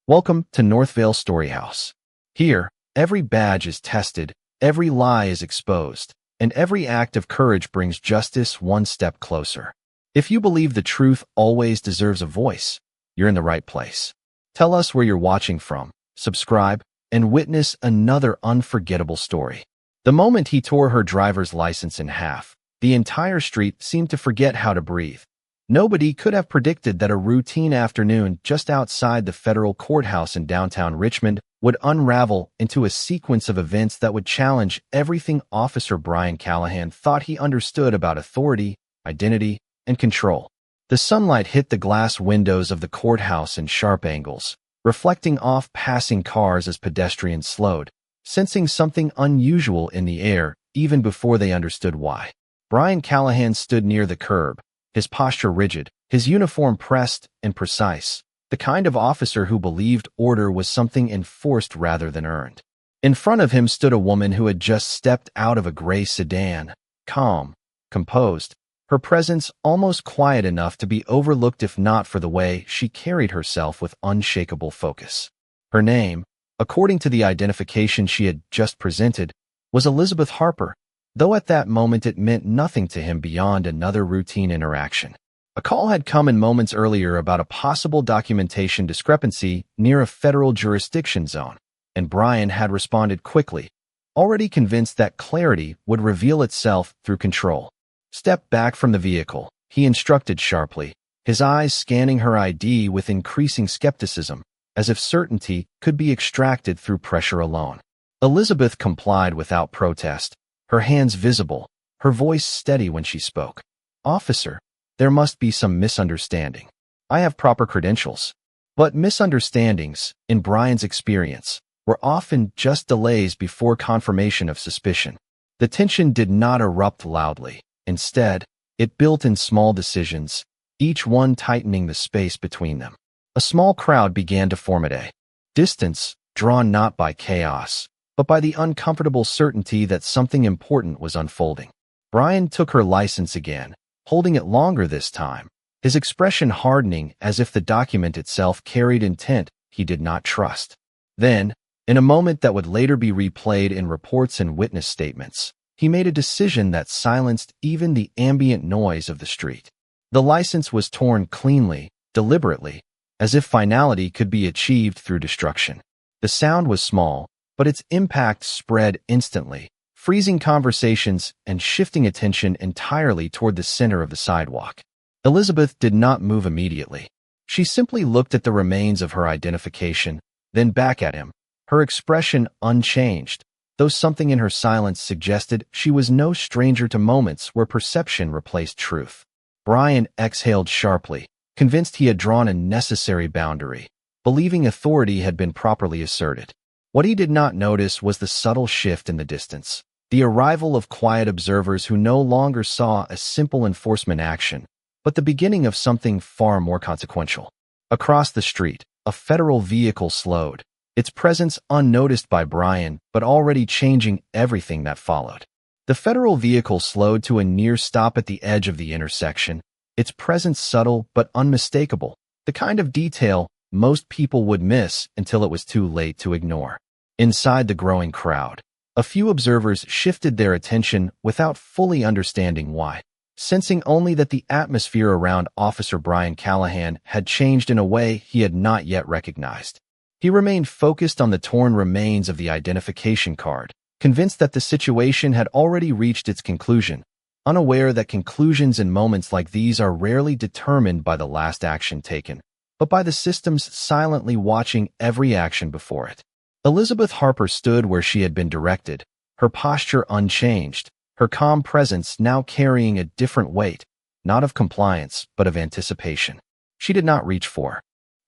Welcome to Northvale Storyhouse. Here, every badge is tested, every lie is exposed, and every act of courage brings justice one step closer. If you believe the truth always deserves a voice, you're in the right place. Tell us where you're watching from, subscribe, and witness another unforgettable story. The moment he tore her driver's license in half, the entire street seemed to forget how to breathe. Nobody could have predicted that a routine afternoon just outside the federal courthouse in downtown Richmond would unravel into a sequence of events that would challenge everything Officer Brian Callahan thought he understood about authority, identity, and control. The sunlight hit the glass windows of the courthouse in sharp angles, reflecting off passing cars as pedestrians slowed, sensing something unusual in the air even before they understood why. Brian Callahan stood near the curb, his posture rigid, his uniform pressed and precise, the kind of officer who believed order was something enforced rather than earned. In front of him stood a woman who had just stepped out of a gray sedan, calm, composed, her presence almost quiet enough to be overlooked if not for the way she carried herself with unshakable focus. Her name, according to the identification she had just presented, was Elizabeth Harper, though at that moment it meant nothing to him beyond another routine interaction. A call had come in moments earlier about a possible documentation discrepancy near a federal jurisdiction zone, and Brian had responded quickly, already convinced that clarity would reveal itself through control. "Step back from the vehicle," he instructed sharply, his eyes scanning her ID with increasing skepticism, as if certainty could be extracted through pressure alone. Elizabeth complied without protest, her hands visible, her voice steady when she spoke. "Officer, there must be some misunderstanding. I have proper credentials." But misunderstandings, in Brian's experience, were often just delays before confirmation of suspicion. The tension did not erupt loudly. Instead, it built in small decisions, each one tightening the space between them. A small crowd began to form at a distance, drawn not by chaos, but by the uncomfortable certainty that something important was unfolding. Brian took her license again, holding it longer this time, his expression hardening as if the document itself carried intent he did not trust. Then, in a moment that would later be replayed in reports and witness statements, he made a decision that silenced even the ambient noise of the street. The license was torn cleanly, deliberately, as if finality could be achieved through destruction. The sound was small, but its impact spread instantly, freezing conversations and shifting attention entirely toward the center of the sidewalk. Elizabeth did not move immediately. She simply looked at the remains of her identification, then back at him, her expression unchanged, though something in her silence suggested she was no stranger to moments where perception replaced truth. Brian exhaled sharply, convinced he had drawn a necessary boundary, believing authority had been properly asserted. What he did not notice was the subtle shift in the distance, the arrival of quiet observers who no longer saw a simple enforcement action, but the beginning of something far more consequential. Across the street, a federal vehicle slowed, its presence unnoticed by Brian, but already changing everything that followed. The federal vehicle slowed to a near stop at the edge of the intersection, its presence subtle but unmistakable, the kind of detail most people would miss until it was too late to ignore. Inside the growing crowd, a few observers shifted their attention without fully understanding why, sensing only that the atmosphere around Officer Brian Callahan had changed in a way he had not yet recognized. He remained focused on the torn remains of the identification card, convinced that the situation had already reached its conclusion, unaware that conclusions in moments like these are rarely determined by the last action taken, but by the systems silently watching every action before it. Elizabeth Harper stood where she had been directed, her posture unchanged, her calm presence now carrying a different weight, not of compliance, but of anticipation. She did not reach for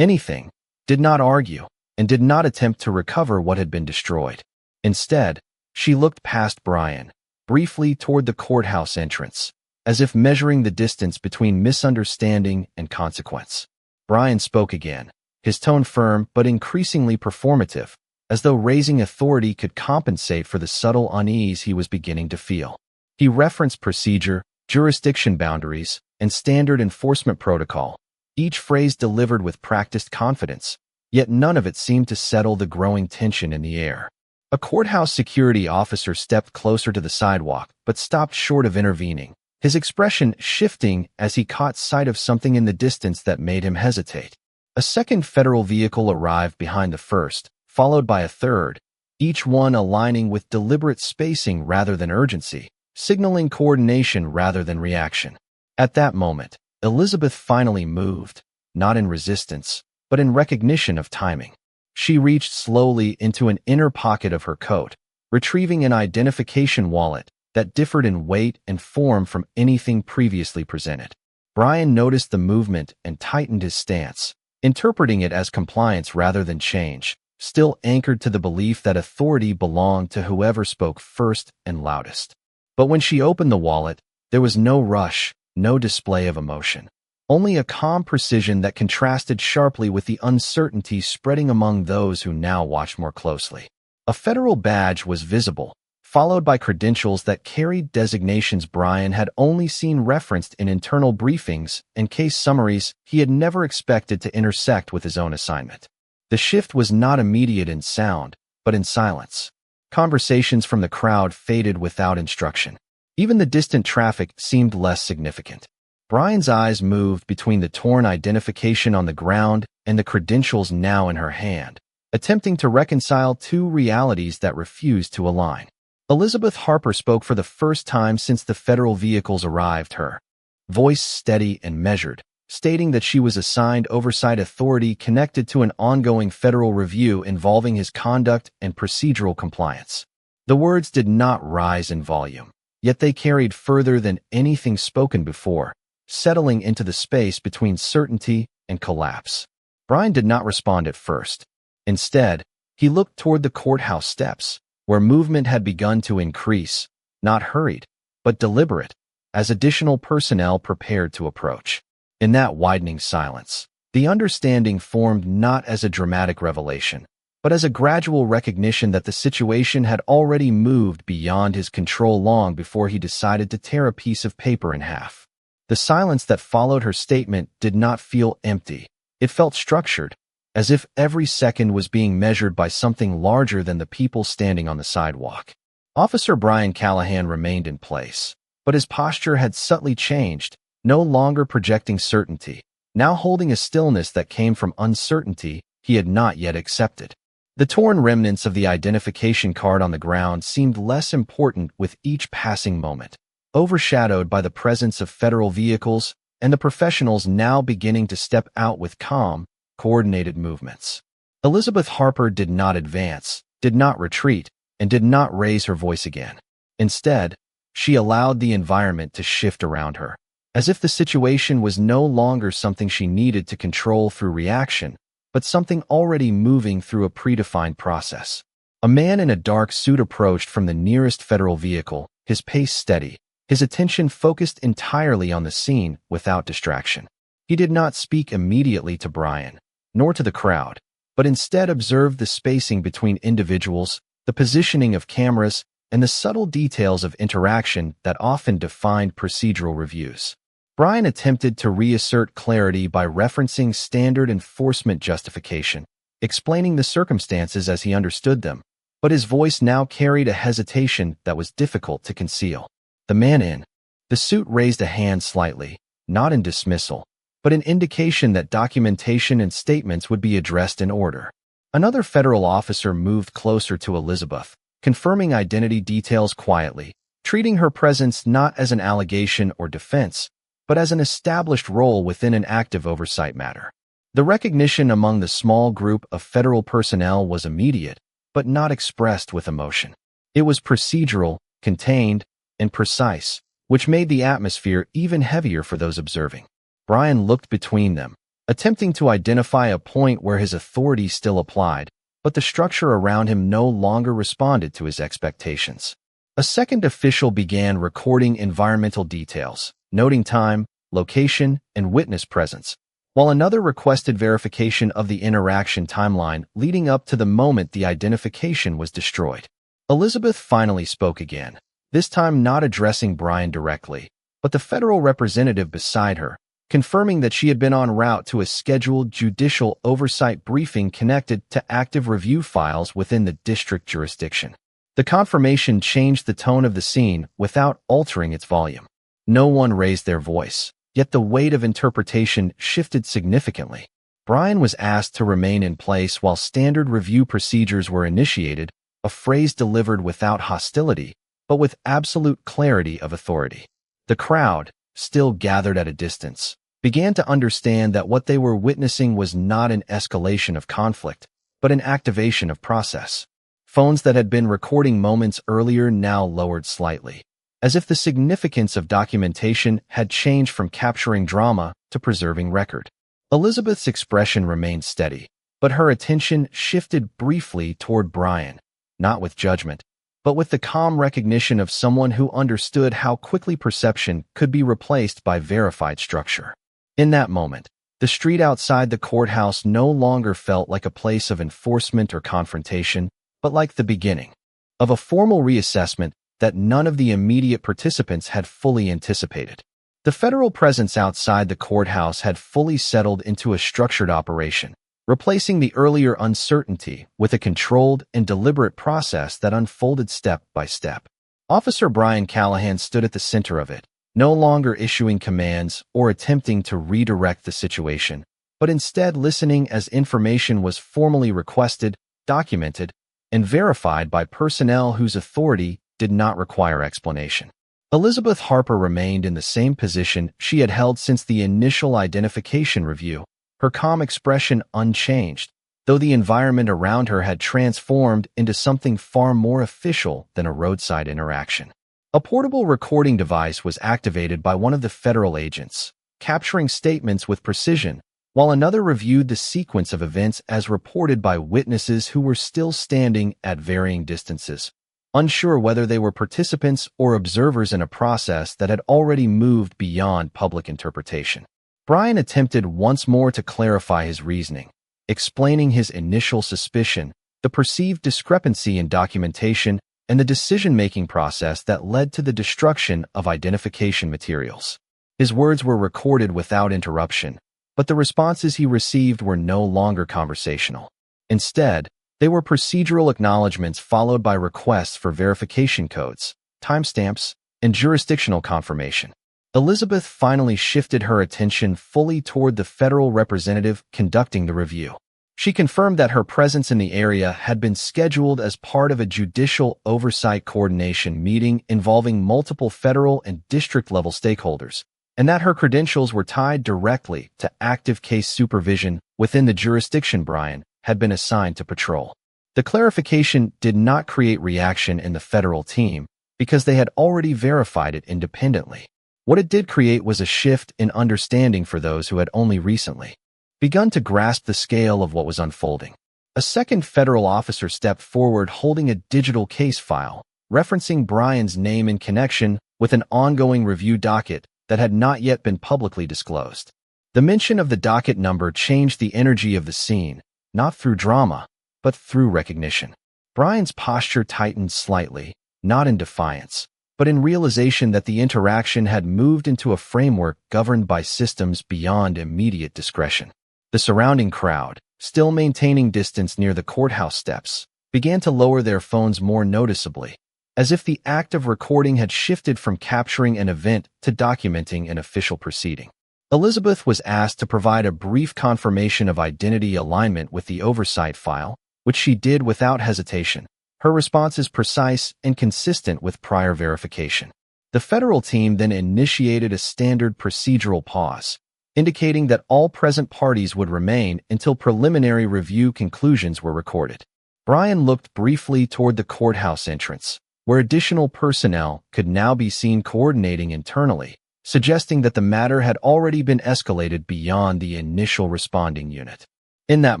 anything, did not argue, and did not attempt to recover what had been destroyed. Instead, she looked past Brian, briefly toward the courthouse entrance, as if measuring the distance between misunderstanding and consequence. Brian spoke again, his tone firm but increasingly performative, as though raising authority could compensate for the subtle unease he was beginning to feel. He referenced procedure, jurisdiction boundaries, and standard enforcement protocol, each phrase delivered with practiced confidence, yet none of it seemed to settle the growing tension in the air. A courthouse security officer stepped closer to the sidewalk, but stopped short of intervening, his expression shifting as he caught sight of something in the distance that made him hesitate. A second federal vehicle arrived behind the first, followed by a third, each one aligning with deliberate spacing rather than urgency, signaling coordination rather than reaction. At that moment, Elizabeth finally moved, not in resistance, but in recognition of timing. She reached slowly into an inner pocket of her coat, retrieving an identification wallet that differed in weight and form from anything previously presented. Brian noticed the movement and tightened his stance, interpreting it as compliance rather than change, still anchored to the belief that authority belonged to whoever spoke first and loudest. But when she opened the wallet, there was no rush, no display of emotion. Only a calm precision that contrasted sharply with the uncertainty spreading among those who now watched more closely. A federal badge was visible, followed by credentials that carried designations Brian had only seen referenced in internal briefings and case summaries he had never expected to intersect with his own assignment. The shift was not immediate in sound, but in silence. Conversations from the crowd faded without instruction. Even the distant traffic seemed less significant. Brian's eyes moved between the torn identification on the ground and the credentials now in her hand, attempting to reconcile two realities that refused to align. Elizabeth Harper spoke for the first time since the federal vehicles arrived, her voice steady and measured, stating that she was assigned oversight authority connected to an ongoing federal review involving his conduct and procedural compliance. The words did not rise in volume, yet they carried further than anything spoken before, settling into the space between certainty and collapse. Brian did not respond at first. Instead, he looked toward the courthouse steps, where movement had begun to increase, not hurried, but deliberate, as additional personnel prepared to approach. In that widening silence, the understanding formed not as a dramatic revelation, but as a gradual recognition that the situation had already moved beyond his control long before he decided to tear a piece of paper in half. The silence that followed her statement did not feel empty. It felt structured, as if every second was being measured by something larger than the people standing on the sidewalk. Officer Brian Callahan remained in place, but his posture had subtly changed, no longer projecting certainty, now holding a stillness that came from uncertainty he had not yet accepted. The torn remnants of the identification card on the ground seemed less important with each passing moment, overshadowed by the presence of federal vehicles and the professionals now beginning to step out with calm, coordinated movements. Elizabeth Harper did not advance, did not retreat, and did not raise her voice again. Instead, she allowed the environment to shift around her, as if the situation was no longer something she needed to control through reaction, but something already moving through a predefined process. A man in a dark suit approached from the nearest federal vehicle, his pace steady, his attention focused entirely on the scene without distraction. He did not speak immediately to Brian, nor to the crowd, but instead observed the spacing between individuals, the positioning of cameras, and the subtle details of interaction that often defined procedural reviews. Brian attempted to reassert clarity by referencing standard enforcement justification, explaining the circumstances as he understood them, but his voice now carried a hesitation that was difficult to conceal. The man in the suit raised a hand slightly, not in dismissal, but an indication that documentation and statements would be addressed in order. Another federal officer moved closer to Elizabeth, confirming identity details quietly, treating her presence not as an allegation or defense, but as an established role within an active oversight matter. The recognition among the small group of federal personnel was immediate, but not expressed with emotion. It was procedural, contained, and precise, which made the atmosphere even heavier for those observing. Brian looked between them, attempting to identify a point where his authority still applied, but the structure around him no longer responded to his expectations. A second official began recording environmental details, noting time, location, and witness presence, while another requested verification of the interaction timeline leading up to the moment the identification was destroyed. Elizabeth finally spoke again, this time not addressing Brian directly, but the federal representative beside her, confirming that she had been en route to a scheduled judicial oversight briefing connected to active review files within the district jurisdiction. The confirmation changed the tone of the scene without altering its volume. No one raised their voice, yet the weight of interpretation shifted significantly. Brian was asked to remain in place while standard review procedures were initiated, a phrase delivered without hostility, but with absolute clarity of authority. The crowd, still gathered at a distance, began to understand that what they were witnessing was not an escalation of conflict, but an activation of process. Phones that had been recording moments earlier now lowered slightly, as if the significance of documentation had changed from capturing drama to preserving record. Elizabeth's expression remained steady, but her attention shifted briefly toward Brian, not with judgment, but with the calm recognition of someone who understood how quickly perception could be replaced by verified structure. In that moment, the street outside the courthouse no longer felt like a place of enforcement or confrontation, but like the beginning of a formal reassessment that none of the immediate participants had fully anticipated. The federal presence outside the courthouse had fully settled into a structured operation, replacing the earlier uncertainty with a controlled and deliberate process that unfolded step by step. Officer Brian Callahan stood at the center of it, no longer issuing commands or attempting to redirect the situation, but instead listening as information was formally requested, documented, and verified by personnel whose authority did not require explanation. Elizabeth Harper remained in the same position she had held since the initial identification review, her calm expression unchanged, though the environment around her had transformed into something far more official than a roadside interaction. A portable recording device was activated by one of the federal agents, capturing statements with precision, while another reviewed the sequence of events as reported by witnesses who were still standing at varying distances, unsure whether they were participants or observers in a process that had already moved beyond public interpretation. Brian attempted once more to clarify his reasoning, explaining his initial suspicion, the perceived discrepancy in documentation, and the decision-making process that led to the destruction of identification materials. His words were recorded without interruption, but the responses he received were no longer conversational. Instead, they were procedural acknowledgments followed by requests for verification codes, timestamps, and jurisdictional confirmation. Elizabeth finally shifted her attention fully toward the federal representative conducting the review. She confirmed that her presence in the area had been scheduled as part of a judicial oversight coordination meeting involving multiple federal and district-level stakeholders, and that her credentials were tied directly to active case supervision within the jurisdiction Brian had been assigned to patrol. The clarification did not create reaction in the federal team because they had already verified it independently. What it did create was a shift in understanding for those who had only recently begun to grasp the scale of what was unfolding. A second federal officer stepped forward holding a digital case file, referencing Brian's name in connection with an ongoing review docket that had not yet been publicly disclosed. The mention of the docket number changed the energy of the scene, not through drama, but through recognition. Brian's posture tightened slightly, not in defiance, but in realization that the interaction had moved into a framework governed by systems beyond immediate discretion. The surrounding crowd, still maintaining distance near the courthouse steps, began to lower their phones more noticeably, as if the act of recording had shifted from capturing an event to documenting an official proceeding. Elizabeth was asked to provide a brief confirmation of identity alignment with the oversight file, which she did without hesitation. Her response is precise and consistent with prior verification. The federal team then initiated a standard procedural pause, indicating that all present parties would remain until preliminary review conclusions were recorded. Brian looked briefly toward the courthouse entrance, where additional personnel could now be seen coordinating internally, suggesting that the matter had already been escalated beyond the initial responding unit. In that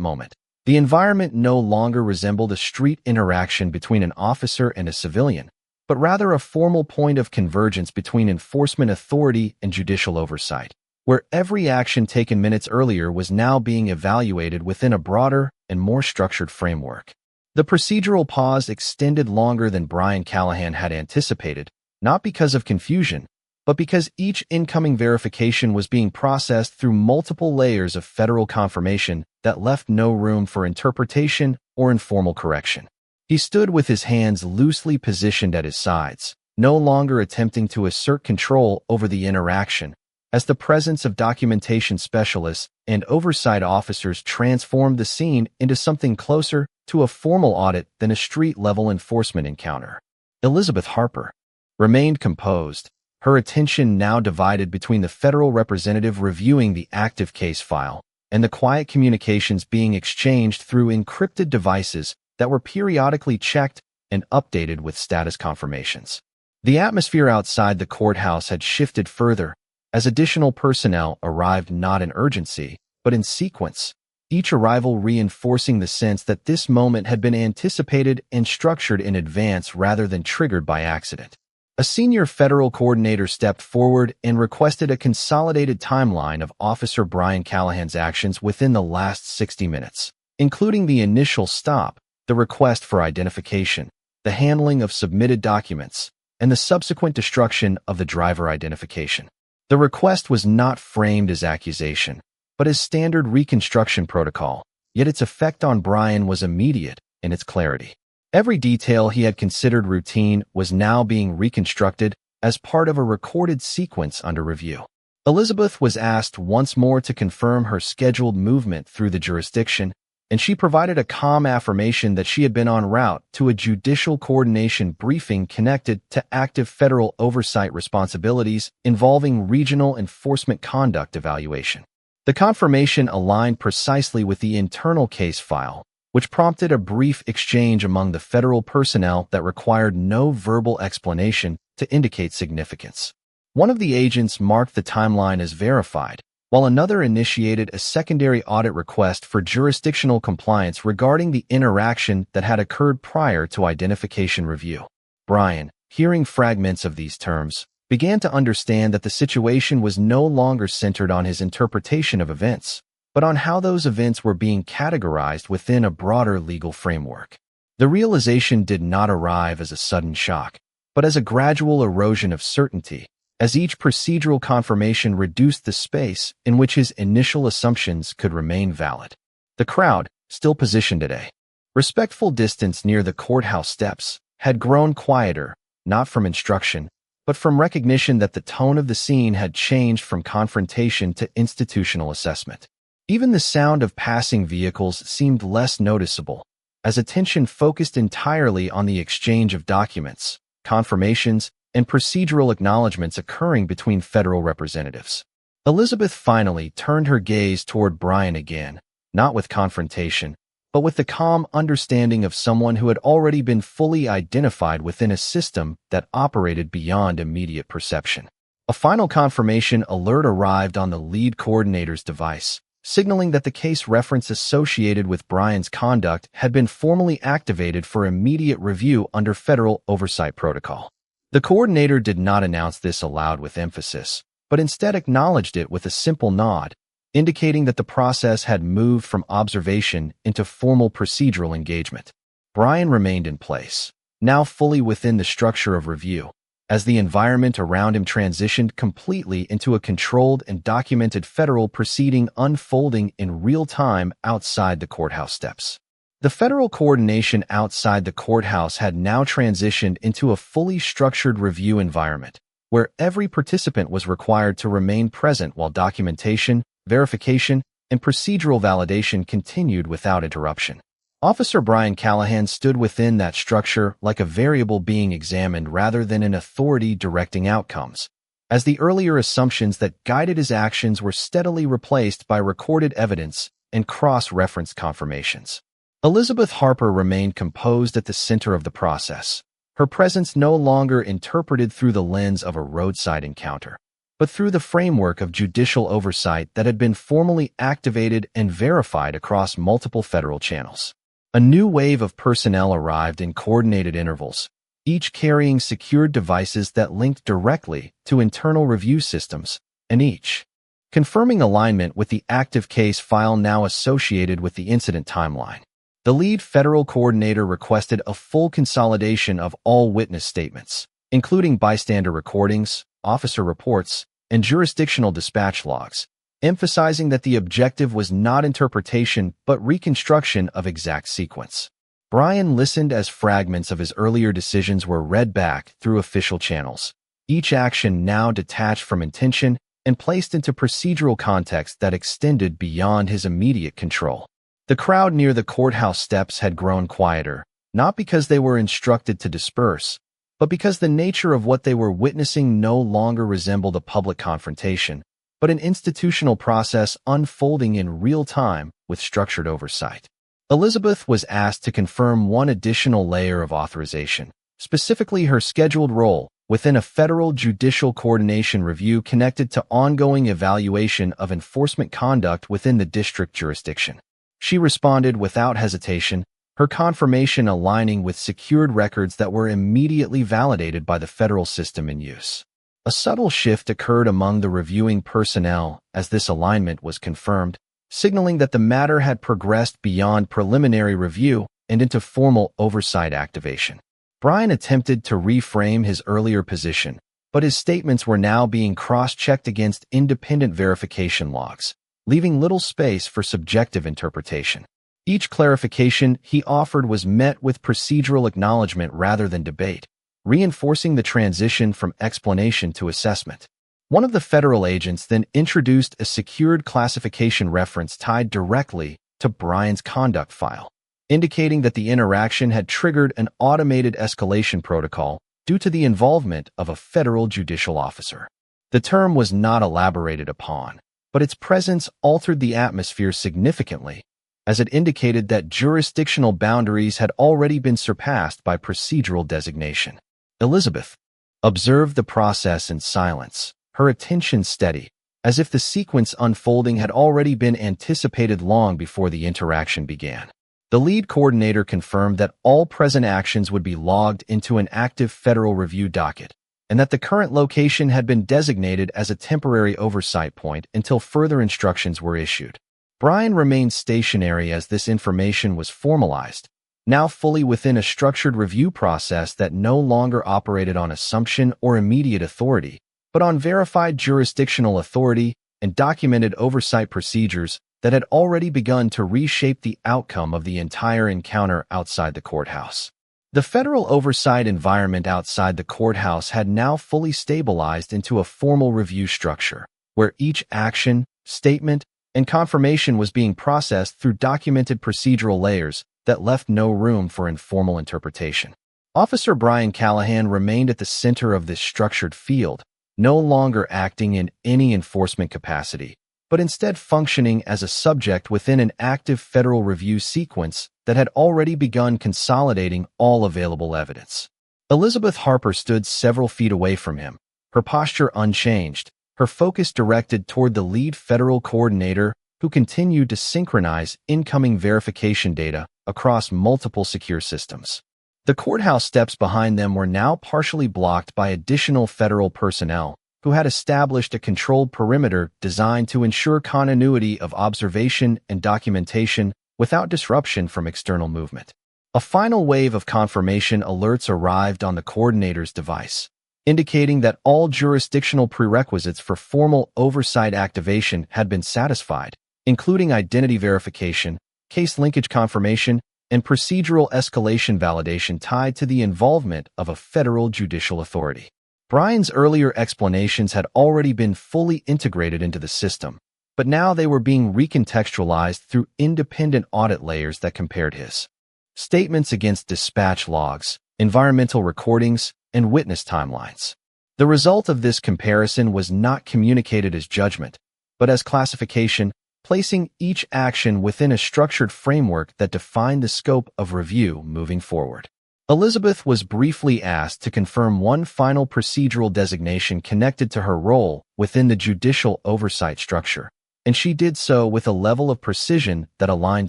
moment, the environment no longer resembled a street interaction between an officer and a civilian, but rather a formal point of convergence between enforcement authority and judicial oversight, where every action taken minutes earlier was now being evaluated within a broader and more structured framework. The procedural pause extended longer than Brian Callahan had anticipated, not because of confusion, but because each incoming verification was being processed through multiple layers of federal confirmation that left no room for interpretation or informal correction. He stood with his hands loosely positioned at his sides, no longer attempting to assert control over the interaction, as the presence of documentation specialists and oversight officers transformed the scene into something closer to a formal audit than a street-level enforcement encounter. Elizabeth Harper remained composed, her attention now divided between the federal representative reviewing the active case file and the quiet communications being exchanged through encrypted devices that were periodically checked and updated with status confirmations. The atmosphere outside the courthouse had shifted further as additional personnel arrived not in urgency, but in sequence, each arrival reinforcing the sense that this moment had been anticipated and structured in advance rather than triggered by accident. A senior federal coordinator stepped forward and requested a consolidated timeline of Officer Brian Callahan's actions within the last 60 minutes, including the initial stop, the request for identification, the handling of submitted documents, and the subsequent destruction of the driver identification. The request was not framed as accusation, but as standard reconstruction protocol, yet its effect on Brian was immediate in its clarity. Every detail he had considered routine was now being reconstructed as part of a recorded sequence under review. Elizabeth was asked once more to confirm her scheduled movement through the jurisdiction, and she provided a calm affirmation that she had been en route to a judicial coordination briefing connected to active federal oversight responsibilities involving regional enforcement conduct evaluation. The confirmation aligned precisely with the internal case file, which prompted a brief exchange among the federal personnel that required no verbal explanation to indicate significance. One of the agents marked the timeline as verified, while another initiated a secondary audit request for jurisdictional compliance regarding the interaction that had occurred prior to identification review. Brian, hearing fragments of these terms, began to understand that the situation was no longer centered on his interpretation of events, but on how those events were being categorized within a broader legal framework. The realization did not arrive as a sudden shock, but as a gradual erosion of certainty, as each procedural confirmation reduced the space in which his initial assumptions could remain valid. The crowd, still positioned at a respectful distance near the courthouse steps, had grown quieter, not from instruction, but from recognition that the tone of the scene had changed from confrontation to institutional assessment. Even the sound of passing vehicles seemed less noticeable, as attention focused entirely on the exchange of documents, confirmations, and procedural acknowledgments occurring between federal representatives. Elizabeth finally turned her gaze toward Brian again, not with confrontation, but with the calm understanding of someone who had already been fully identified within a system that operated beyond immediate perception. A final confirmation alert arrived on the lead coordinator's device, signaling that the case reference associated with Brian's conduct had been formally activated for immediate review under federal oversight protocol. The coordinator did not announce this aloud with emphasis, but instead acknowledged it with a simple nod, indicating that the process had moved from observation into formal procedural engagement. Brian remained in place, now fully within the structure of review, as the environment around him transitioned completely into a controlled and documented federal proceeding unfolding in real time outside the courthouse steps. The federal coordination outside the courthouse had now transitioned into a fully structured review environment, where every participant was required to remain present while documentation, verification, and procedural validation continued without interruption. Officer Brian Callahan stood within that structure like a variable being examined rather than an authority directing outcomes, as the earlier assumptions that guided his actions were steadily replaced by recorded evidence and cross-reference confirmations. Elizabeth Harper remained composed at the center of the process, her presence no longer interpreted through the lens of a roadside encounter, but through the framework of judicial oversight that had been formally activated and verified across multiple federal channels. A new wave of personnel arrived in coordinated intervals, each carrying secured devices that linked directly to internal review systems, and each confirming alignment with the active case file now associated with the incident timeline. The lead federal coordinator requested a full consolidation of all witness statements, including bystander recordings, officer reports, and jurisdictional dispatch logs, emphasizing that the objective was not interpretation but reconstruction of exact sequence. Brian listened as fragments of his earlier decisions were read back through official channels, each action now detached from intention and placed into procedural context that extended beyond his immediate control. The crowd near the courthouse steps had grown quieter, not because they were instructed to disperse, but because the nature of what they were witnessing no longer resembled a public confrontation, but an institutional process unfolding in real time with structured oversight. Elizabeth was asked to confirm one additional layer of authorization, specifically her scheduled role within a federal judicial coordination review connected to ongoing evaluation of enforcement conduct within the district jurisdiction. She responded without hesitation, her confirmation aligning with secured records that were immediately validated by the federal system in use. A subtle shift occurred among the reviewing personnel as this alignment was confirmed, signaling that the matter had progressed beyond preliminary review and into formal oversight activation. Brian attempted to reframe his earlier position, but his statements were now being cross-checked against independent verification logs, leaving little space for subjective interpretation. Each clarification he offered was met with procedural acknowledgement rather than debate, reinforcing the transition from explanation to assessment. One of the federal agents then introduced a secured classification reference tied directly to Brian's conduct file, indicating that the interaction had triggered an automated escalation protocol due to the involvement of a federal judicial officer. The term was not elaborated upon, but its presence altered the atmosphere significantly, as it indicated that jurisdictional boundaries had already been surpassed by procedural designation. Elizabeth observed the process in silence, her attention steady, as if the sequence unfolding had already been anticipated long before the interaction began. The lead coordinator confirmed that all present actions would be logged into an active federal review docket, and that the current location had been designated as a temporary oversight point until further instructions were issued. Brian remained stationary as this information was formalized, now fully within a structured review process that no longer operated on assumption or immediate authority, but on verified jurisdictional authority and documented oversight procedures that had already begun to reshape the outcome of the entire encounter outside the courthouse. The federal oversight environment outside the courthouse had now fully stabilized into a formal review structure, where each action, statement, and confirmation was being processed through documented procedural layers that left no room for informal interpretation. Officer Brian Callahan remained at the center of this structured field, no longer acting in any enforcement capacity, but instead functioning as a subject within an active federal review sequence that had already begun consolidating all available evidence. Elizabeth Harper stood several feet away from him, her posture unchanged, her focus directed toward the lead federal coordinator who continued to synchronize incoming verification data across multiple secure systems. The courthouse steps behind them were now partially blocked by additional federal personnel who had established a controlled perimeter designed to ensure continuity of observation and documentation without disruption from external movement. A final wave of confirmation alerts arrived on the coordinator's device, indicating that all jurisdictional prerequisites for formal oversight activation had been satisfied, including identity verification, case linkage confirmation, and procedural escalation validation tied to the involvement of a federal judicial authority. Brian's earlier explanations had already been fully integrated into the system, but now they were being recontextualized through independent audit layers that compared his statements against dispatch logs, environmental recordings, and witness timelines. The result of this comparison was not communicated as judgment, but as classification, placing each action within a structured framework that defined the scope of review moving forward. Elizabeth was briefly asked to confirm one final procedural designation connected to her role within the judicial oversight structure, and she did so with a level of precision that aligned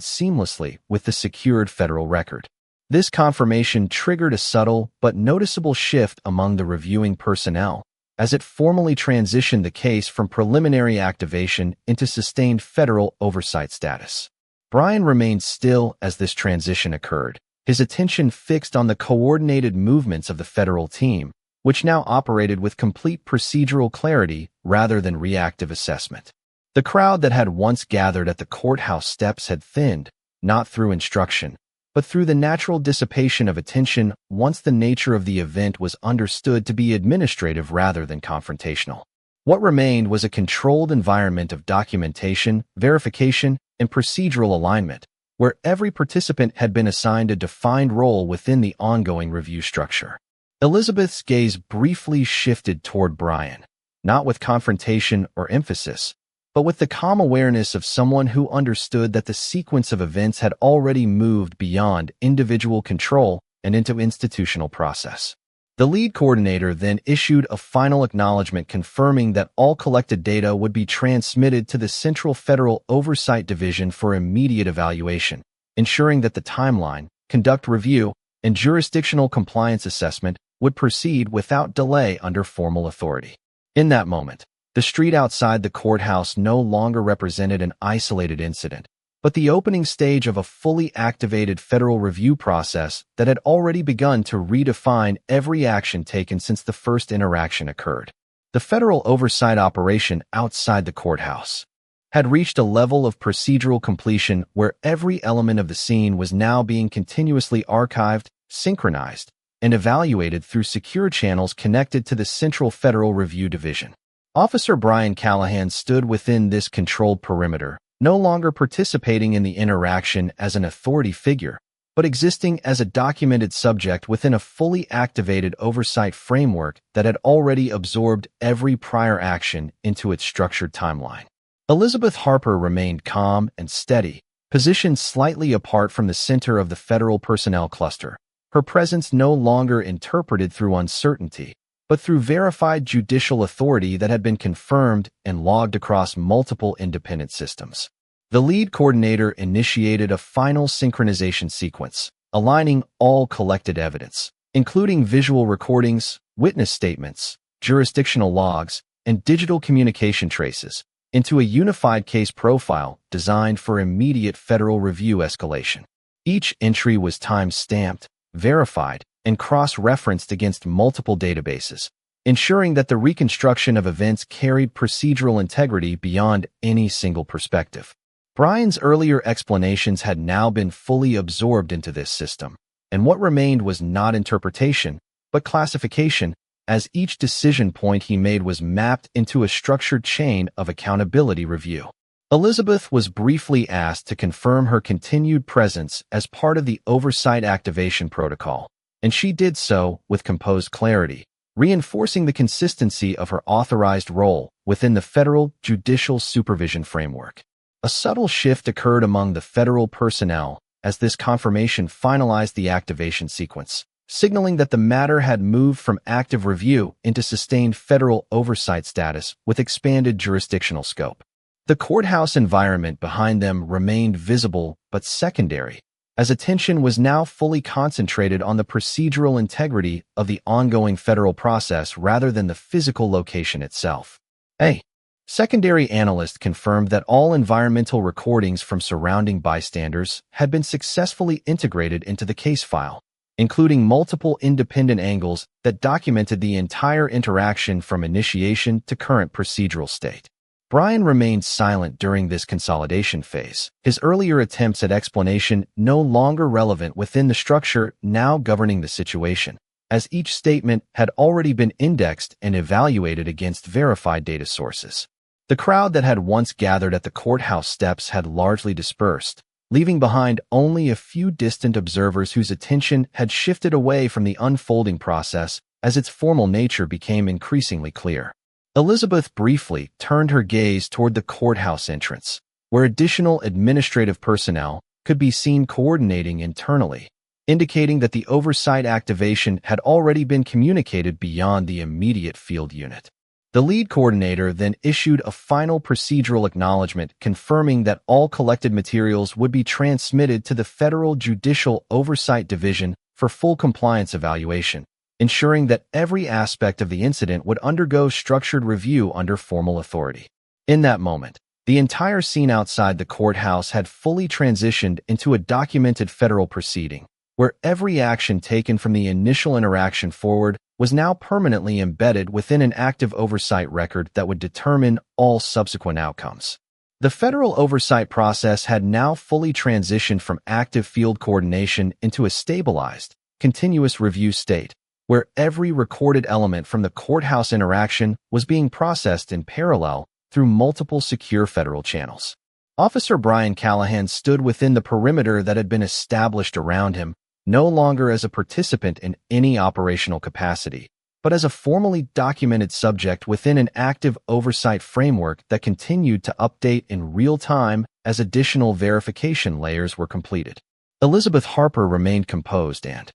seamlessly with the secured federal record. This confirmation triggered a subtle but noticeable shift among the reviewing personnel, as it formally transitioned the case from preliminary activation into sustained federal oversight status. Brian remained still as this transition occurred, his attention fixed on the coordinated movements of the federal team, which now operated with complete procedural clarity rather than reactive assessment. The crowd that had once gathered at the courthouse steps had thinned, not through instruction, but through the natural dissipation of attention once the nature of the event was understood to be administrative rather than confrontational. What remained was a controlled environment of documentation, verification, and procedural alignment, where every participant had been assigned a defined role within the ongoing review structure. Elizabeth's gaze briefly shifted toward Brian, not with confrontation or emphasis, but with the calm awareness of someone who understood that the sequence of events had already moved beyond individual control and into institutional process. The lead coordinator then issued a final acknowledgement confirming that all collected data would be transmitted to the Central Federal Oversight Division for immediate evaluation, ensuring that the timeline, conduct review, and jurisdictional compliance assessment would proceed without delay under formal authority. In that moment, the street outside the courthouse no longer represented an isolated incident, but the opening stage of a fully activated federal review process that had already begun to redefine every action taken since the first interaction occurred. The federal oversight operation outside the courthouse had reached a level of procedural completion where every element of the scene was now being continuously archived, synchronized, and evaluated through secure channels connected to the Central Federal Review Division. Officer Brian Callahan stood within this controlled perimeter, no longer participating in the interaction as an authority figure, but existing as a documented subject within a fully activated oversight framework that had already absorbed every prior action into its structured timeline. Elizabeth Harper remained calm and steady, positioned slightly apart from the center of the federal personnel cluster, her presence no longer interpreted through uncertainty, but through verified judicial authority that had been confirmed and logged across multiple independent systems. The lead coordinator initiated a final synchronization sequence, aligning all collected evidence, including visual recordings, witness statements, jurisdictional logs, and digital communication traces, into a unified case profile designed for immediate federal review escalation. Each entry was time-stamped, verified, and cross-referenced against multiple databases, ensuring that the reconstruction of events carried procedural integrity beyond any single perspective. Brian's earlier explanations had now been fully absorbed into this system, and what remained was not interpretation, but classification, as each decision point he made was mapped into a structured chain of accountability review. Elizabeth was briefly asked to confirm her continued presence as part of the oversight activation protocol, and she did so with composed clarity, reinforcing the consistency of her authorized role within the federal judicial supervision framework. A subtle shift occurred among the federal personnel as this confirmation finalized the activation sequence, signaling that the matter had moved from active review into sustained federal oversight status with expanded jurisdictional scope. The courthouse environment behind them remained visible but secondary, as attention was now fully concentrated on the procedural integrity of the ongoing federal process rather than the physical location itself. A secondary analyst confirmed that all environmental recordings from surrounding bystanders had been successfully integrated into the case file, including multiple independent angles that documented the entire interaction from initiation to current procedural state. Brian remained silent during this consolidation phase, his earlier attempts at explanation no longer relevant within the structure now governing the situation, as each statement had already been indexed and evaluated against verified data sources. The crowd that had once gathered at the courthouse steps had largely dispersed, leaving behind only a few distant observers whose attention had shifted away from the unfolding process as its formal nature became increasingly clear. Elizabeth briefly turned her gaze toward the courthouse entrance, where additional administrative personnel could be seen coordinating internally, indicating that the oversight activation had already been communicated beyond the immediate field unit. The lead coordinator then issued a final procedural acknowledgement confirming that all collected materials would be transmitted to the Federal Judicial Oversight Division for full compliance evaluation, ensuring that every aspect of the incident would undergo structured review under formal authority. In that moment, the entire scene outside the courthouse had fully transitioned into a documented federal proceeding, where every action taken from the initial interaction forward was now permanently embedded within an active oversight record that would determine all subsequent outcomes. The federal oversight process had now fully transitioned from active field coordination into a stabilized, continuous review state, where every recorded element from the courthouse interaction was being processed in parallel through multiple secure federal channels. Officer Brian Callahan stood within the perimeter that had been established around him, no longer as a participant in any operational capacity, but as a formally documented subject within an active oversight framework that continued to update in real time as additional verification layers were completed. Elizabeth Harper remained composed and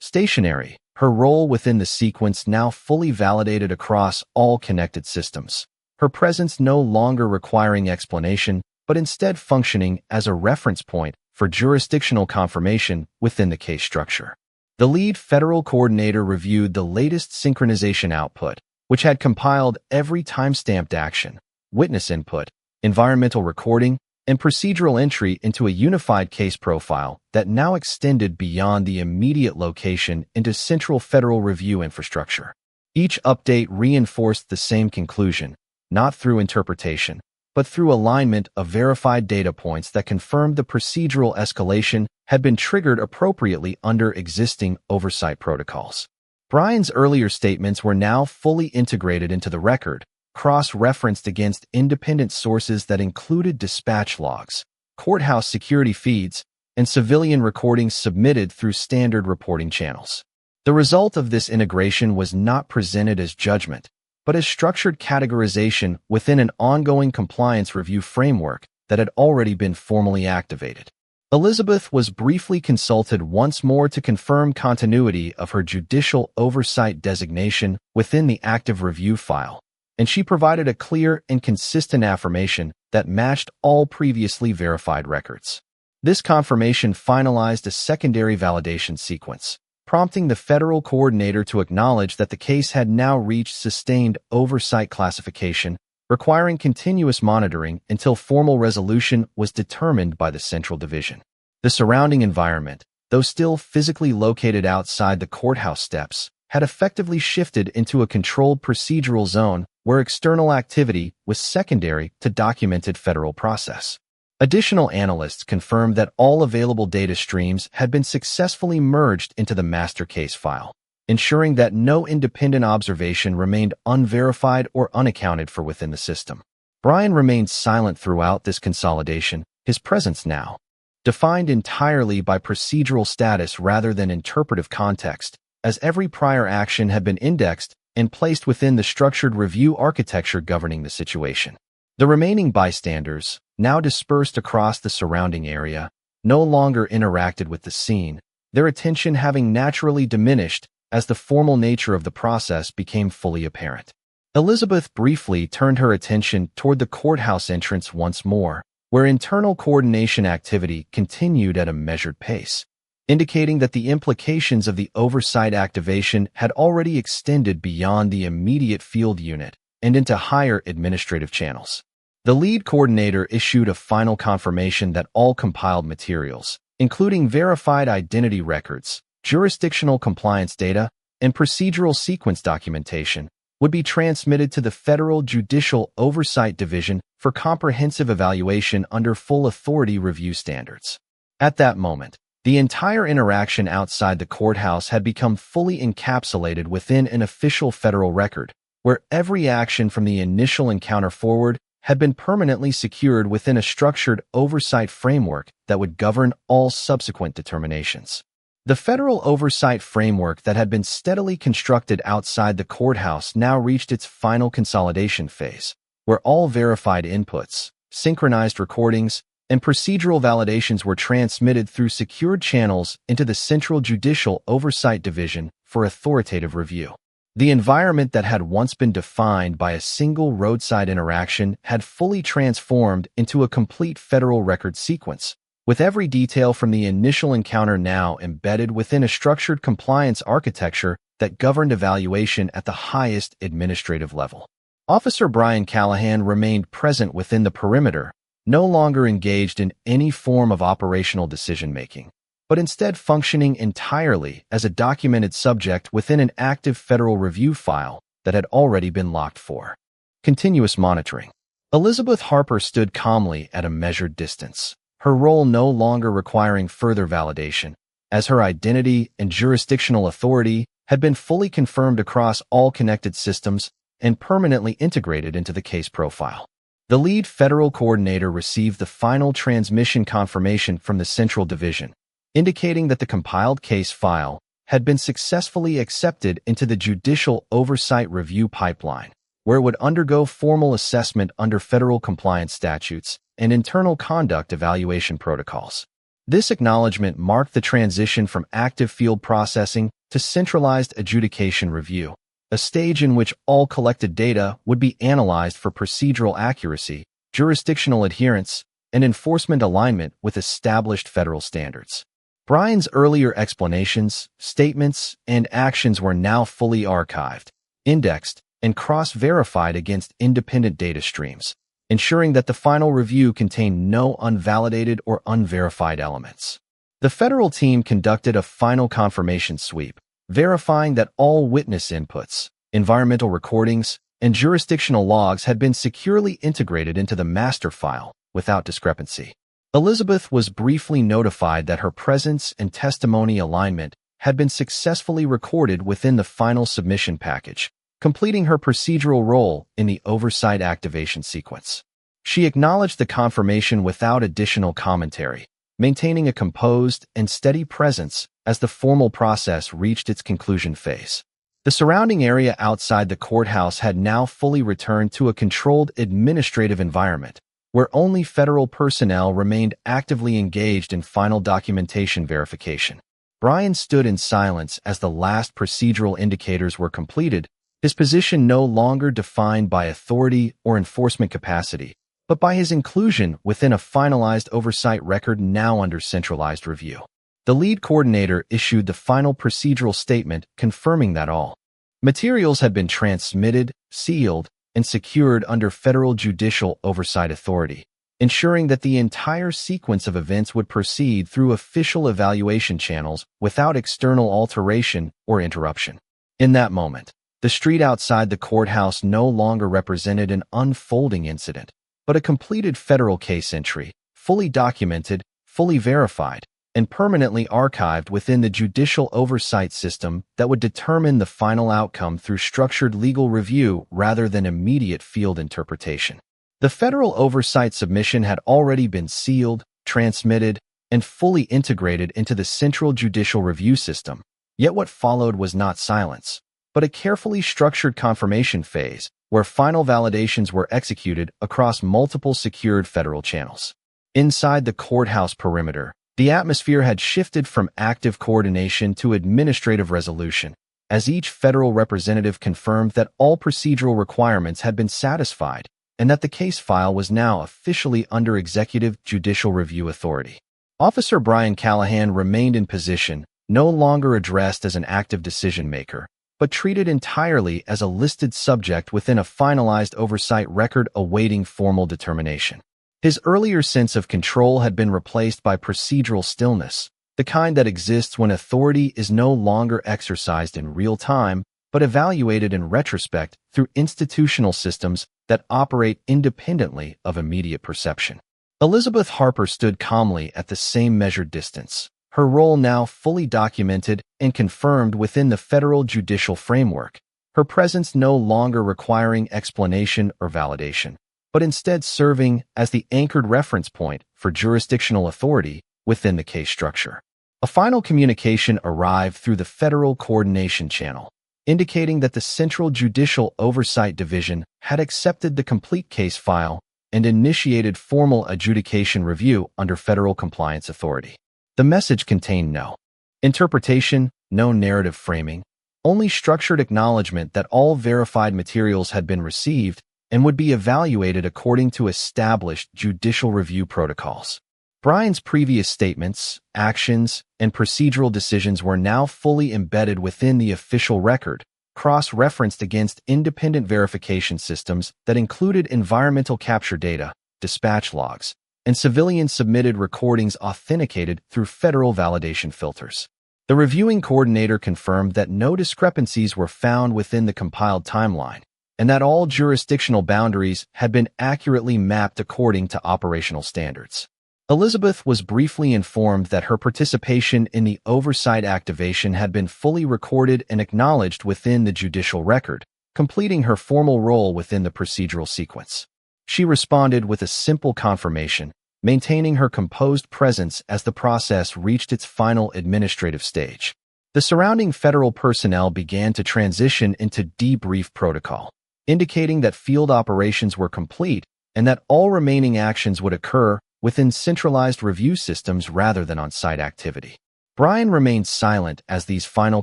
stationary, her role within the sequence now fully validated across all connected systems, her presence no longer requiring explanation, but instead functioning as a reference point for jurisdictional confirmation within the case structure. The lead federal coordinator reviewed the latest synchronization output, which had compiled every time-stamped action, witness input, environmental recording, and procedural entry into a unified case profile that now extended beyond the immediate location into central federal review infrastructure. Each update reinforced the same conclusion, not through interpretation, but through alignment of verified data points that confirmed the procedural escalation had been triggered appropriately under existing oversight protocols. Brian's earlier statements were now fully integrated into the record, cross-referenced against independent sources that included dispatch logs, courthouse security feeds, and civilian recordings submitted through standard reporting channels. The result of this integration was not presented as judgment, but as structured categorization within an ongoing compliance review framework that had already been formally activated. Elizabeth was briefly consulted once more to confirm continuity of her judicial oversight designation within the active review file, and she provided a clear and consistent affirmation that matched all previously verified records. This confirmation finalized a secondary validation sequence, prompting the federal coordinator to acknowledge that the case had now reached sustained oversight classification, requiring continuous monitoring until formal resolution was determined by the central division. The surrounding environment, though still physically located outside the courthouse steps, had effectively shifted into a controlled procedural zone where external activity was secondary to documented federal process. Additional analysts confirmed that all available data streams had been successfully merged into the master case file, ensuring that no independent observation remained unverified or unaccounted for within the system. Brian remained silent throughout this consolidation, his presence now defined entirely by procedural status rather than interpretive context, as every prior action had been indexed and placed within the structured review architecture governing the situation. The remaining bystanders, now dispersed across the surrounding area, no longer interacted with the scene, their attention having naturally diminished as the formal nature of the process became fully apparent. Elizabeth briefly turned her attention toward the courthouse entrance once more, where internal coordination activity continued at a measured pace, indicating that the implications of the oversight activation had already extended beyond the immediate field unit and into higher administrative channels. The lead coordinator issued a final confirmation that all compiled materials, including verified identity records, jurisdictional compliance data, and procedural sequence documentation, would be transmitted to the Federal Judicial Oversight Division for comprehensive evaluation under full authority review standards. At that moment, the entire interaction outside the courthouse had become fully encapsulated within an official federal record, where every action from the initial encounter forward had been permanently secured within a structured oversight framework that would govern all subsequent determinations. The federal oversight framework that had been steadily constructed outside the courthouse now reached its final consolidation phase, where all verified inputs, synchronized recordings, and procedural validations were transmitted through secured channels into the Central Judicial Oversight Division for authoritative review. The environment that had once been defined by a single roadside interaction had fully transformed into a complete federal record sequence, with every detail from the initial encounter now embedded within a structured compliance architecture that governed evaluation at the highest administrative level. Officer Brian Callahan remained present within the perimeter, no longer engaged in any form of operational decision-making. but instead functioning entirely as a documented subject within an active federal review file that had already been locked for continuous monitoring. Elizabeth Harper stood calmly at a measured distance, her role no longer requiring further validation, as her identity and jurisdictional authority had been fully confirmed across all connected systems and permanently integrated into the case profile. The lead federal coordinator received the final transmission confirmation from the Central Division, indicating that the compiled case file had been successfully accepted into the Judicial Oversight Review pipeline, where it would undergo formal assessment under federal compliance statutes and internal conduct evaluation protocols. This acknowledgement marked the transition from active field processing to centralized adjudication review, a stage in which all collected data would be analyzed for procedural accuracy, jurisdictional adherence, and enforcement alignment with established federal standards. Brian's earlier explanations, statements, and actions were now fully archived, indexed, and cross-verified against independent data streams, ensuring that the final review contained no unvalidated or unverified elements. The federal team conducted a final confirmation sweep, verifying that all witness inputs, environmental recordings, and jurisdictional logs had been securely integrated into the master file without discrepancy. Elizabeth was briefly notified that her presence and testimony alignment had been successfully recorded within the final submission package, completing her procedural role in the oversight activation sequence. She acknowledged the confirmation without additional commentary, maintaining a composed and steady presence as the formal process reached its conclusion phase. The surrounding area outside the courthouse had now fully returned to a controlled administrative environment, where only federal personnel remained actively engaged in final documentation verification. Brian stood in silence as the last procedural indicators were completed, his position no longer defined by authority or enforcement capacity, but by his inclusion within a finalized oversight record now under centralized review. The lead coordinator issued the final procedural statement confirming that all materials had been transmitted, sealed, and secured under federal judicial oversight authority, ensuring that the entire sequence of events would proceed through official evaluation channels without external alteration or interruption. In that moment, the street outside the courthouse no longer represented an unfolding incident, but a completed federal case entry, fully documented, fully verified, and permanently archived within the judicial oversight system that would determine the final outcome through structured legal review rather than immediate field interpretation. The federal oversight submission had already been sealed, transmitted, and fully integrated into the central judicial review system, yet what followed was not silence, but a carefully structured confirmation phase where final validations were executed across multiple secured federal channels. Inside the courthouse perimeter, the atmosphere had shifted from active coordination to administrative resolution, as each federal representative confirmed that all procedural requirements had been satisfied and that the case file was now officially under executive judicial review authority. Officer Brian Callahan remained in position, no longer addressed as an active decision-maker, but treated entirely as a listed subject within a finalized oversight record awaiting formal determination. His earlier sense of control had been replaced by procedural stillness, the kind that exists when authority is no longer exercised in real time, but evaluated in retrospect through institutional systems that operate independently of immediate perception. Elizabeth Harper stood calmly at the same measured distance, her role now fully documented and confirmed within the federal judicial framework, her presence no longer requiring explanation or validation, but instead serving as the anchored reference point for jurisdictional authority within the case structure. A final communication arrived through the Federal Coordination Channel, indicating that the Central Judicial Oversight Division had accepted the complete case file and initiated formal adjudication review under federal compliance authority. The message contained no interpretation, no narrative framing, only structured acknowledgement that all verified materials had been received and would be evaluated according to established judicial review protocols. Brian's previous statements, actions, and procedural decisions were now fully embedded within the official record, cross-referenced against independent verification systems that included environmental capture data, dispatch logs, and civilians submitted recordings authenticated through federal validation filters. The reviewing coordinator confirmed that no discrepancies were found within the compiled timeline, and that all jurisdictional boundaries had been accurately mapped according to operational standards. Elizabeth was briefly informed that her participation in the oversight activation had been fully recorded and acknowledged within the judicial record, completing her formal role within the procedural sequence. She responded with a simple confirmation, maintaining her composed presence as the process reached its final administrative stage. The surrounding federal personnel began to transition into debrief protocol, indicating that field operations were complete and that all remaining actions would occur within centralized review systems rather than on-site activity. Brian remained silent as these final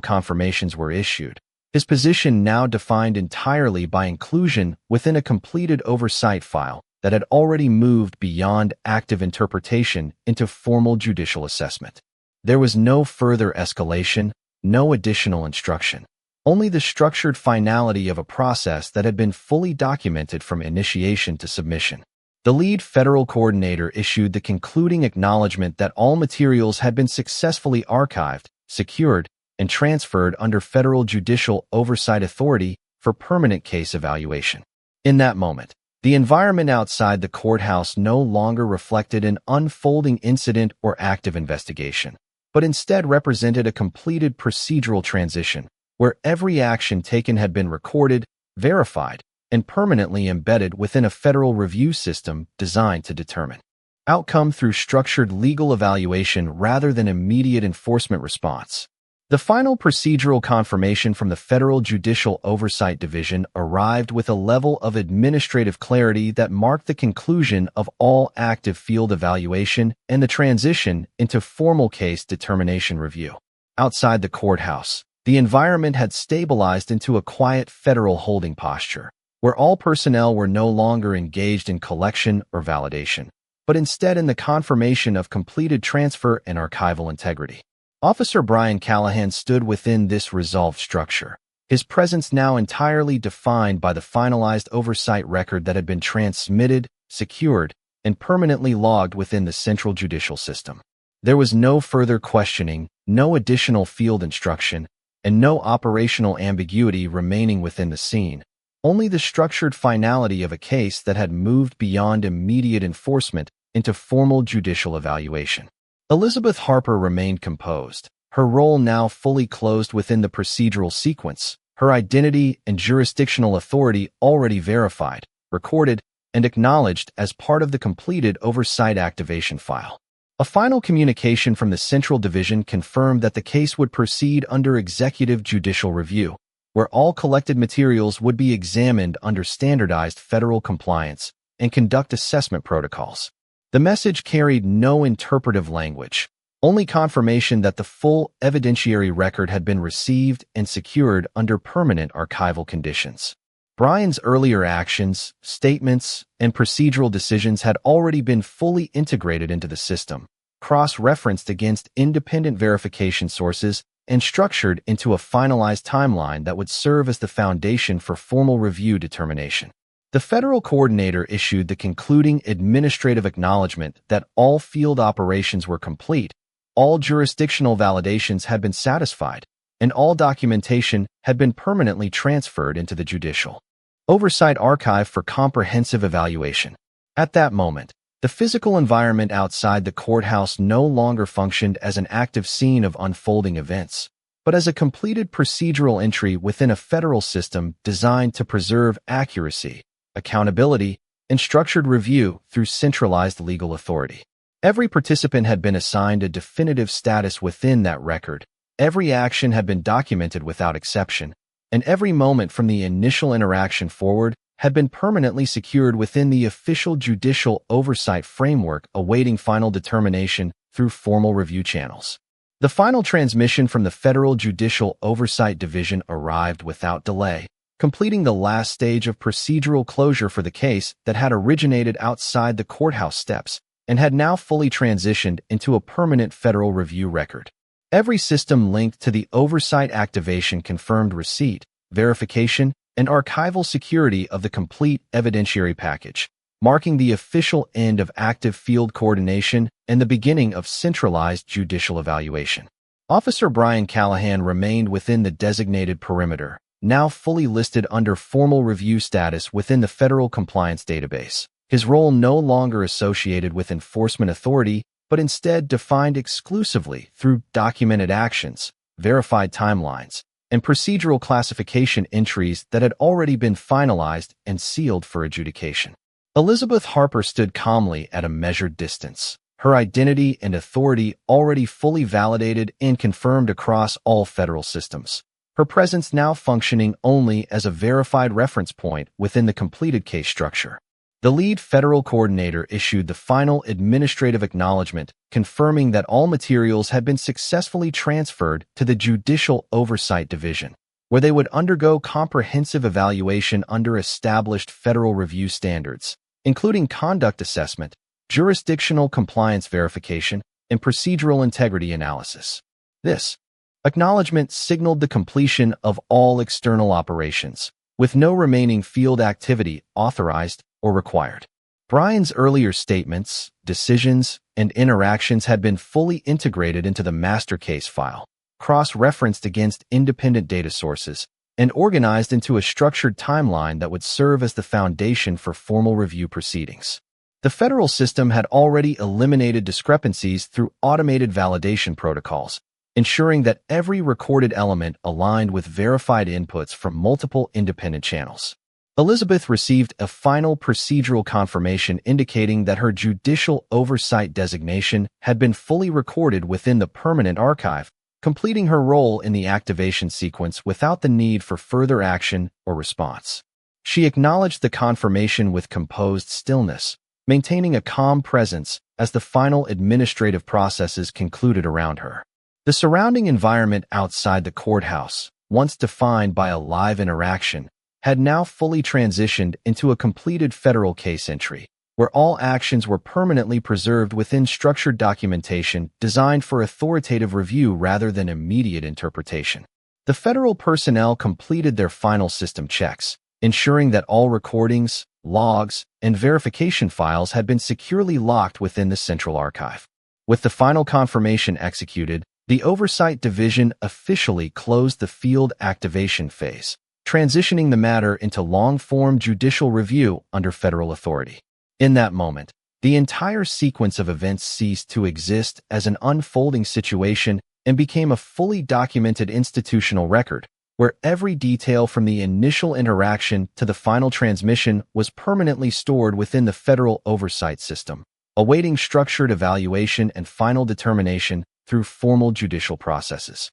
confirmations were issued, his position now defined entirely by inclusion within a completed oversight file that had already moved beyond active interpretation into formal judicial assessment. There was no further escalation, no additional instruction, only the structured finality of a process that had been fully documented from initiation to submission. The lead federal coordinator issued the concluding acknowledgement that all materials had been successfully archived, secured, and transferred under federal judicial oversight authority for permanent case evaluation. In that moment, the environment outside the courthouse no longer reflected an unfolding incident or active investigation, but instead represented a completed procedural transition where every action taken had been recorded, verified, and permanently embedded within a federal review system designed to determine outcome through structured legal evaluation rather than immediate enforcement response. The final procedural confirmation from the Federal Judicial Oversight Division arrived with a level of administrative clarity that marked the conclusion of all active field evaluation and the transition into formal case determination review. Outside the courthouse, the environment had stabilized into a quiet federal holding posture, where all personnel were no longer engaged in collection or validation, but instead in the confirmation of completed transfer and archival integrity. Officer Brian Callahan stood within this resolved structure, his presence now entirely defined by the finalized oversight record that had been transmitted, secured, and permanently logged within the central judicial system. There was no further questioning, no additional field instruction, and no operational ambiguity remaining within the scene. Only the structured finality of a case that had moved beyond immediate enforcement into formal judicial evaluation. Elizabeth Harper remained composed, her role now fully closed within the procedural sequence, her identity and jurisdictional authority already verified, recorded, and acknowledged as part of the completed oversight activation file. A final communication from the Central Division confirmed that the case would proceed under executive judicial review, where all collected materials would be examined under standardized federal compliance and conduct assessment protocols. The message carried no interpretive language, only confirmation that the full evidentiary record had been received and secured under permanent archival conditions. Brian's earlier actions, statements, and procedural decisions had already been fully integrated into the system, cross-referenced against independent verification sources, and structured into a finalized timeline that would serve as the foundation for formal review determination. The federal coordinator issued the concluding administrative acknowledgement that all field operations were complete, all jurisdictional validations had been satisfied, and all documentation had been permanently transferred into the Judicial Oversight Archive for comprehensive evaluation. At that moment, the physical environment outside the courthouse no longer functioned as an active scene of unfolding events, but as a completed procedural entry within a federal system designed to preserve accuracy, accountability, and structured review through centralized legal authority. Every participant had been assigned a definitive status within that record, every action had been documented without exception, and every moment from the initial interaction forward had been permanently secured within the official judicial oversight framework awaiting final determination through formal review channels. The final transmission from the Federal Judicial Oversight Division arrived without delay, completing the last stage of procedural closure for the case that had originated outside the courthouse steps and had now fully transitioned into a permanent federal review record. Every system linked to the oversight activation confirmed receipt, verification, and archival security of the complete evidentiary package, marking the official end of active field coordination and the beginning of centralized judicial evaluation. Officer Brian Callahan remained within the designated perimeter, now fully listed under formal review status within the Federal Compliance Database. His role no longer associated with enforcement authority, but instead defined exclusively through documented actions, verified timelines, and procedural classification entries that had already been finalized and sealed for adjudication. Elizabeth Harper stood calmly at a measured distance, her identity and authority already fully validated and confirmed across all federal systems. Her presence now functioning only as a verified reference point within the completed case structure. The lead federal coordinator issued the final administrative acknowledgement, confirming that all materials had been successfully transferred to the Judicial Oversight Division, where they would undergo comprehensive evaluation under established federal review standards, including conduct assessment, jurisdictional compliance verification, and procedural integrity analysis. This acknowledgement signaled the completion of all external operations, with no remaining field activity authorized or required. Brian's earlier statements, decisions, and interactions had been fully integrated into the master case file, cross-referenced against independent data sources, and organized into a structured timeline that would serve as the foundation for formal review proceedings. The federal system had already eliminated discrepancies through automated validation protocols, ensuring that every recorded element aligned with verified inputs from multiple independent channels. Elizabeth received a final procedural confirmation indicating that her judicial oversight designation had been fully recorded within the permanent archive, completing her role in the activation sequence without the need for further action or response. She acknowledged the confirmation with composed stillness, maintaining a calm presence as the final administrative processes concluded around her. The surrounding environment outside the courthouse, once defined by a live interaction, had now fully transitioned into a completed federal case entry, where all actions were permanently preserved within structured documentation designed for authoritative review rather than immediate interpretation. The federal personnel completed their final system checks, ensuring that all recordings, logs, and verification files had been securely locked within the central archive. With the final confirmation executed, the Oversight Division officially closed the field activation phase, transitioning the matter into long-form judicial review under federal authority. In that moment, the entire sequence of events ceased to exist as an unfolding situation and became a fully documented institutional record, where every detail from the initial interaction to the final transmission was permanently stored within the federal oversight system, awaiting structured evaluation and final determination through formal judicial processes.